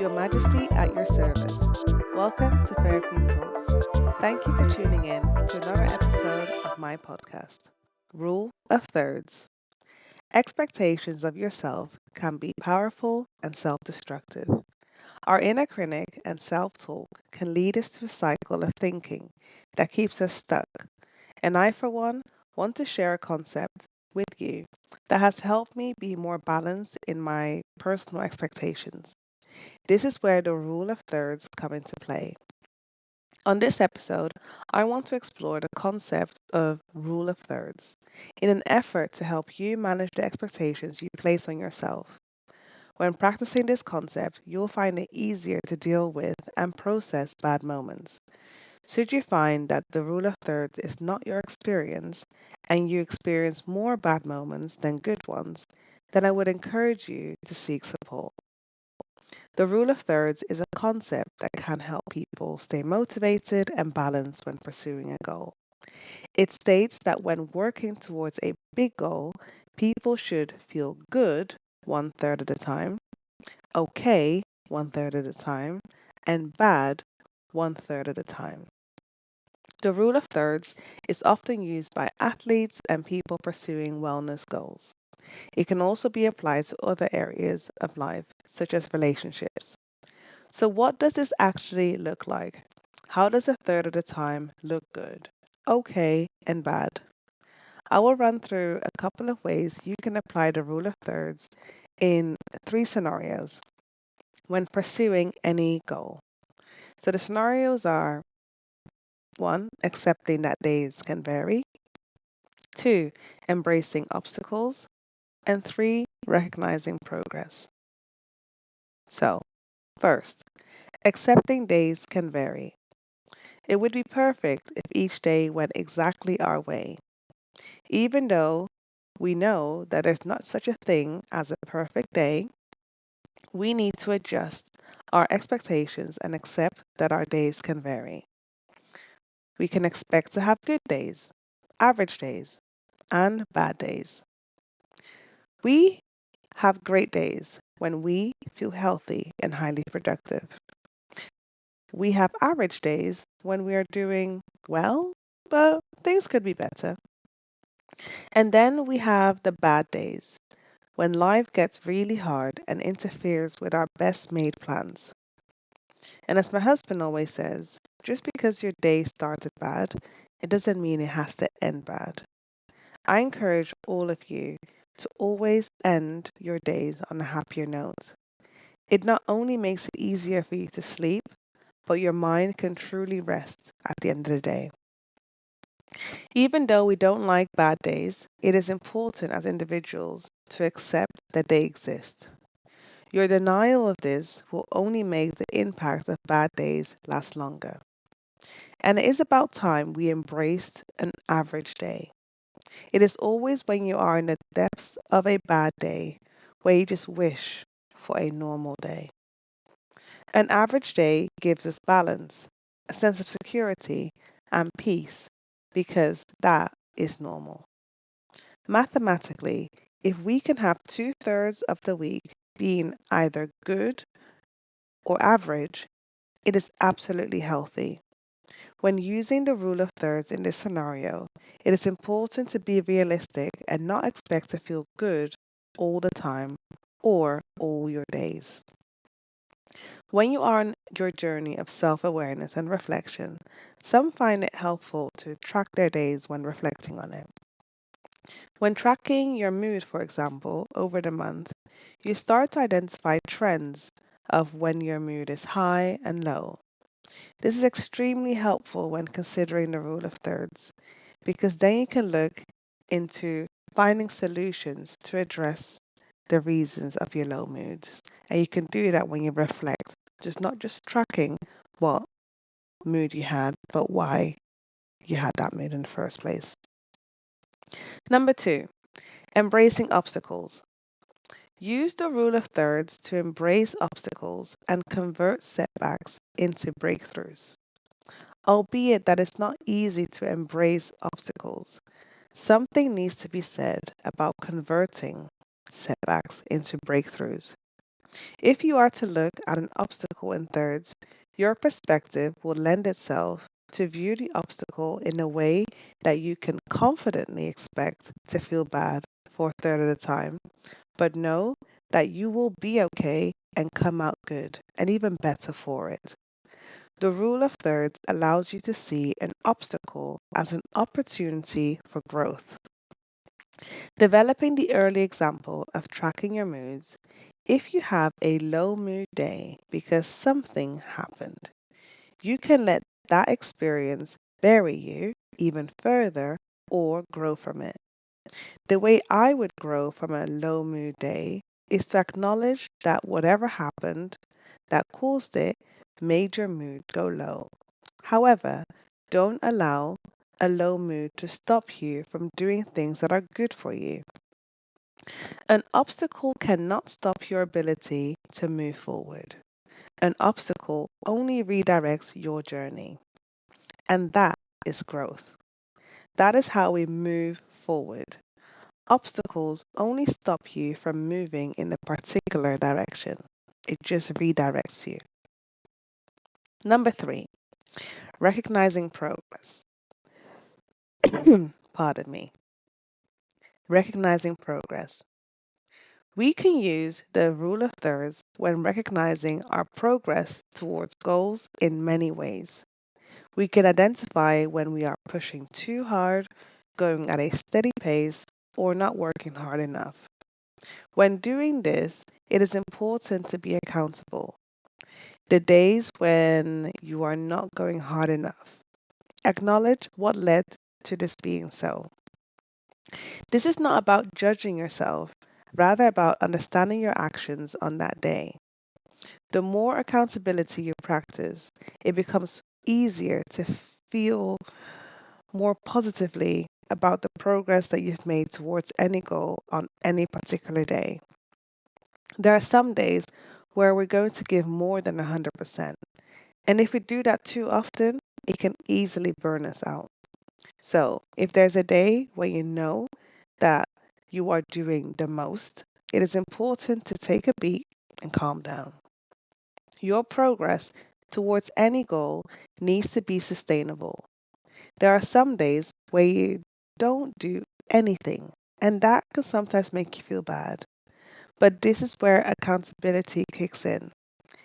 Your Majesty at your service. Welcome to Fair Queen Talks. Thank you for tuning in to another episode of my podcast, Rule of Thirds. Expectations of yourself can be powerful and self destructive. Our inner critic and self talk can lead us to a cycle of thinking that keeps us stuck. And I, for one, want to share a concept with you that has helped me be more balanced in my personal expectations. This is where the rule of thirds come into play. On this episode, I want to explore the concept of rule of thirds in an effort to help you manage the expectations you place on yourself. When practicing this concept, you'll find it easier to deal with and process bad moments. Should you find that the rule of thirds is not your experience and you experience more bad moments than good ones, then I would encourage you to seek support. The rule of thirds is a concept that can help people stay motivated and balanced when pursuing a goal. It states that when working towards a big goal, people should feel good one third at a time, okay one third at a time, and bad one third at a time. The rule of thirds is often used by athletes and people pursuing wellness goals. It can also be applied to other areas of life, such as relationships. So, what does this actually look like? How does a third at a time look good, okay, and bad? I will run through a couple of ways you can apply the rule of thirds in three scenarios when pursuing any goal. So, the scenarios are one, accepting that days can vary, two, embracing obstacles, and three, recognizing progress. So, first, accepting days can vary. It would be perfect if each day went exactly our way. Even though we know that there's not such a thing as a perfect day, we need to adjust our expectations and accept that our days can vary. We can expect to have good days, average days, and bad days. We have great days when we feel healthy and highly productive. We have average days when we are doing well, but things could be better. And then we have the bad days, when life gets really hard and interferes with our best made plans. And as my husband always says, just because your day started bad, it doesn't mean it has to end bad. I encourage all of you to always end your days on a happier note. It not only makes it easier for you to sleep, but your mind can truly rest at the end of the day. Even though we don't like bad days, it is important as individuals to accept that they exist. Your denial of this will only make the impact of bad days last longer. And it is about time we embraced an average day. It is always when you are in the depths of a bad day where you just wish for a normal day. An average day gives us balance, a sense of security, and peace because that is normal. Mathematically, if we can have two-thirds of the week being either good or average, it is absolutely healthy. When using the rule of thirds in this scenario, it is important to be realistic and not expect to feel good all the time or all your days. When you are on your journey of self awareness and reflection, some find it helpful to track their days when reflecting on it. When tracking your mood, for example, over the month, you start to identify trends of when your mood is high and low. This is extremely helpful when considering the rule of thirds because then you can look into finding solutions to address the reasons of your low moods. And you can do that when you reflect, just not just tracking what mood you had, but why you had that mood in the first place. Number two, embracing obstacles. Use the rule of thirds to embrace obstacles and convert setbacks into breakthroughs. Albeit that it's not easy to embrace obstacles, something needs to be said about converting setbacks into breakthroughs. If you are to look at an obstacle in thirds, your perspective will lend itself to view the obstacle in a way that you can confidently expect to feel bad for a third at a time, but know that you will be okay and come out good and even better for it. The rule of thirds allows you to see an obstacle as an opportunity for growth. Developing the early example of tracking your moods. If you have a low mood day because something happened, you can let that experience bury you even further or grow from it. The way I would grow from a low mood day is to acknowledge that whatever happened that caused it made your mood go low. However, don't allow a low mood to stop you from doing things that are good for you. An obstacle cannot stop your ability to move forward. An obstacle only redirects your journey, and that is growth. That is how we move forward. Obstacles only stop you from moving in a particular direction. It just redirects you. Number three, recognizing progress. Pardon me. Recognizing progress. We can use the rule of thirds when recognizing our progress towards goals in many ways. We can identify when we are pushing too hard, going at a steady pace, or not working hard enough. When doing this, it is important to be accountable. The days when you are not going hard enough, acknowledge what led to this being so. This is not about judging yourself, rather about understanding your actions on that day. The more accountability you practice, it becomes easier to feel more positively about the progress that you've made towards any goal on any particular day. There are some days where we're going to give more than 100%. And if we do that too often, it can easily burn us out. So, if there's a day where you know that you are doing the most, it is important to take a beat and calm down. Your progress towards any goal needs to be sustainable. There are some days where you don't do anything, and that can sometimes make you feel bad. But this is where accountability kicks in.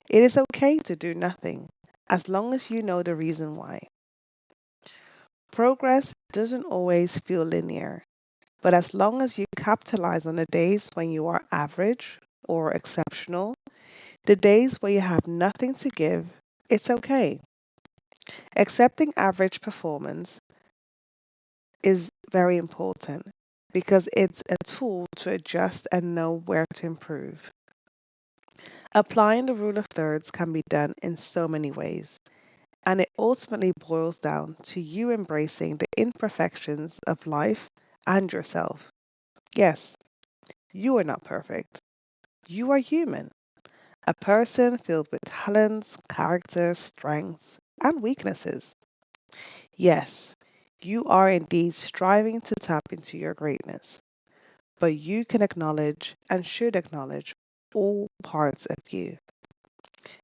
It is okay to do nothing as long as you know the reason why. Progress doesn't always feel linear, but as long as you capitalize on the days when you are average or exceptional, the days where you have nothing to give, it's okay. Accepting average performance is very important because it's a tool to adjust and know where to improve. Applying the rule of thirds can be done in so many ways, and it ultimately boils down to you embracing the imperfections of life and yourself. Yes, you are not perfect. You are human, a person filled with talents, character, strengths, and weaknesses. Yes, you are indeed striving to tap into your greatness, but you can acknowledge and should acknowledge all parts of you.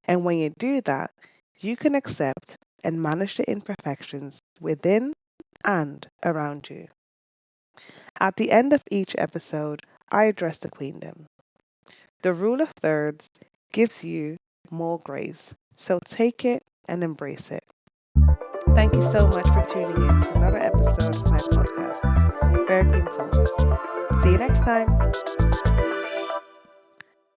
And when you do that, you can accept and manage the imperfections within and around you. At the end of each episode, I address the queendom. The rule of thirds gives you more grace, so take it and embrace it. Thank you so much for tuning in to another episode of my podcast, Fair Queen Talks. See you next time.